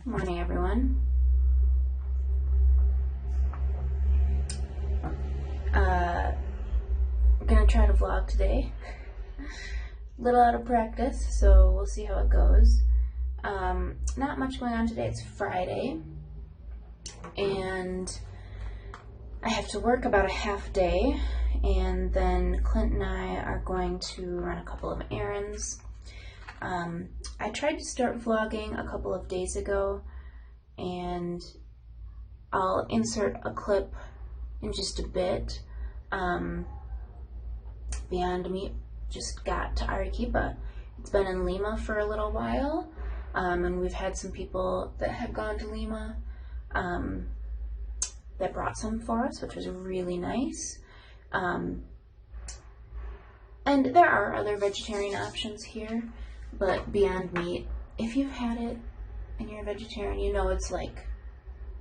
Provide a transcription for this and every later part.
Good morning, everyone. We're gonna try to vlog today. A little out of practice, so we'll see how it goes. Not much going on today. It's Friday, and I have to work about a half day, and then Clint and I are going to run a couple of errands. I tried to start vlogging a couple of days ago, and I'll insert a clip in just a bit. Beyond Meat just got to Arequipa. It's been in Lima for a little while, and we've had some people that have gone to Lima that brought some for us, which was really nice. And there are other vegetarian options here, but Beyond Meat, if you've had it and you're a vegetarian, you know it's like,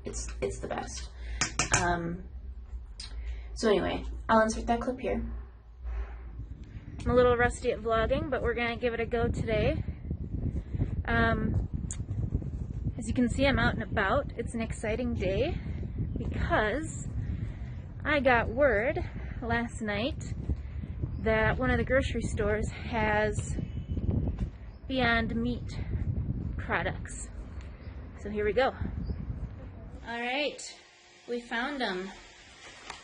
it's the best. So anyway, I'll insert that clip here. I'm a little rusty at vlogging, but we're gonna give it a go today. As you can see, I'm out and about. It's an exciting day because I got word last night that one of the grocery stores has Beyond Meat products. So here we go. All right, we found them.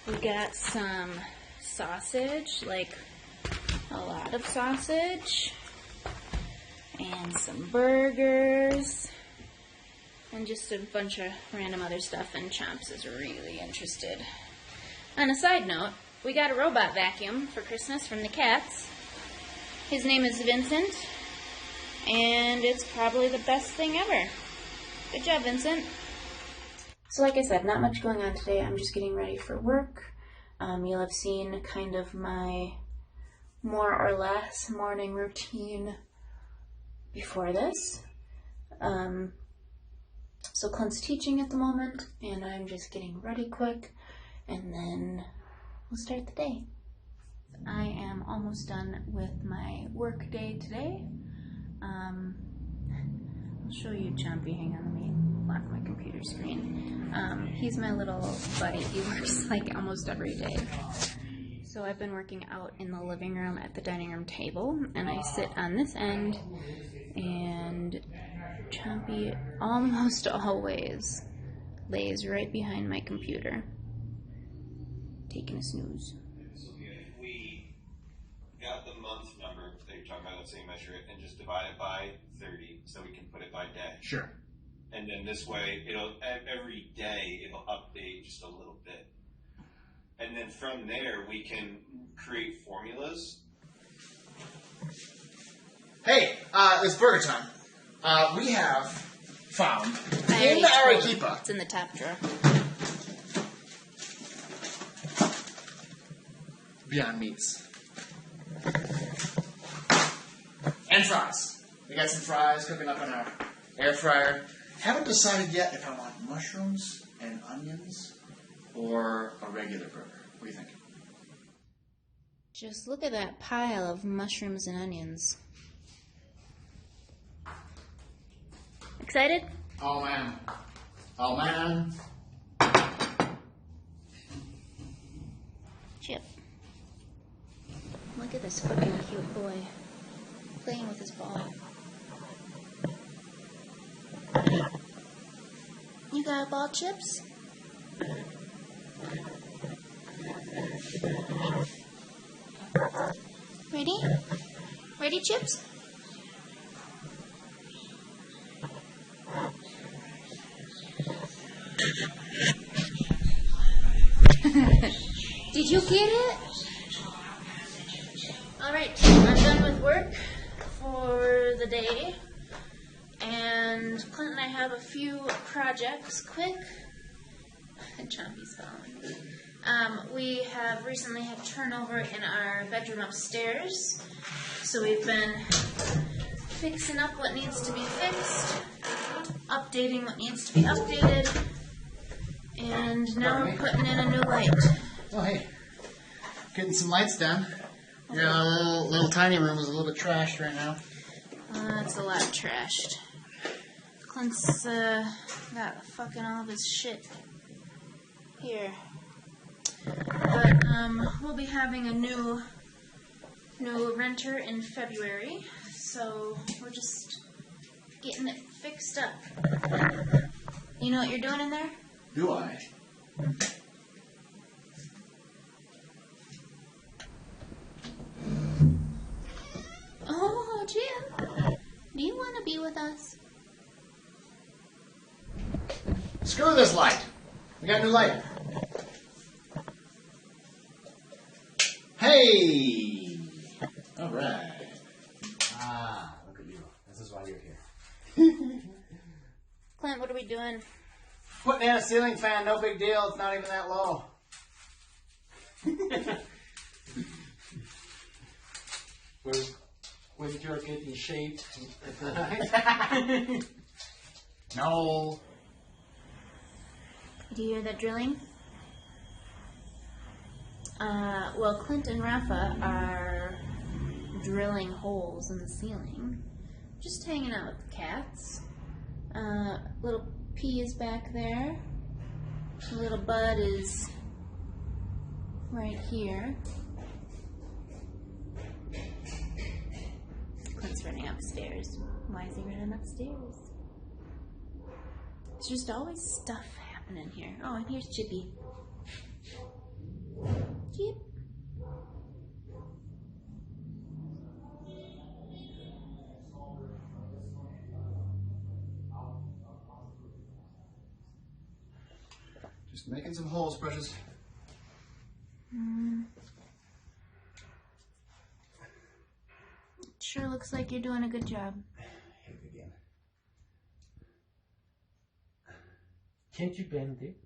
We got some sausage, like a lot of sausage, and some burgers, and just a bunch of random other stuff, and Chomps is really interested. On a side note, we got a robot vacuum for Christmas from the cats. His name is Vincent, and it's probably the best thing ever. Good job, Vincent. So like I said, not much going on today. I'm just getting ready for work. You'll have seen kind of my more or less morning routine before this. So Clint's teaching at the moment, and I'm just getting ready quick, and then we'll start the day. I am almost done with my work day today. I'll show you Chompy. Hang on, let me lock my computer screen. He's my little buddy. He works like almost every day. So I've been working out in the living room at the dining room table, and I sit on this end, and Chompy almost always lays right behind my computer, taking a snooze. So if we got the month number that you're talking about, let's say measure it, and just divide it by 30, so we can put it by day. Sure. And then this way, every day it'll update just a little bit. And then from there, we can create formulas. Hey, it's burger time. We have found in the Arequipa. It's in the top drawer. Beyond Meats. And fries. We got some fries cooking up in our air fryer. Haven't decided yet if I want mushrooms and onions or a regular burger. What do you think? Just look at that pile of mushrooms and onions. Excited? Oh man. Oh man. Chip. Look at this fucking cute boy playing with his ball. You got a ball, Chips? Ready? Ready, Chips? Did you get it? Alright, I'm done with work for the day. And Clint and I have a few projects, quick. Chompy's phone. We have recently had turnover in our bedroom upstairs, so we've been fixing up what needs to be fixed, updating what needs to be updated, and now we're putting in a new light. Oh hey, getting some lights done. Your little tiny room is a little bit trashed right now. It's a lot trashed. Clint's got fucking all this shit here. But we'll be having a new renter in February, so we're just getting it fixed up. You know what you're doing in there? Do I? Oh, Jim, do you want to be with us? Screw this light. We got a new light. Hey! All right. Ah, look at you. This is why you're here. Clint, what are we doing? Putting in a ceiling fan, no big deal. It's not even that low. When you're getting shaped. No. Do you hear that drilling? Well, Clint and Rafa are drilling holes in the ceiling. Just hanging out with the cats. Little P is back there. Little Bud is right here. Clint's running upstairs. Why is he running upstairs? There's just always stuff happening here. Oh, and here's Chippy. Chip. Just making some holes, precious. Sure looks like you're doing a good job. Hit it again. Can't you bend it?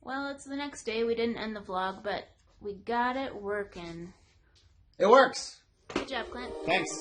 Well, it's the next day. We didn't end the vlog, but we got it working. It works. Good job, Clint. Thanks.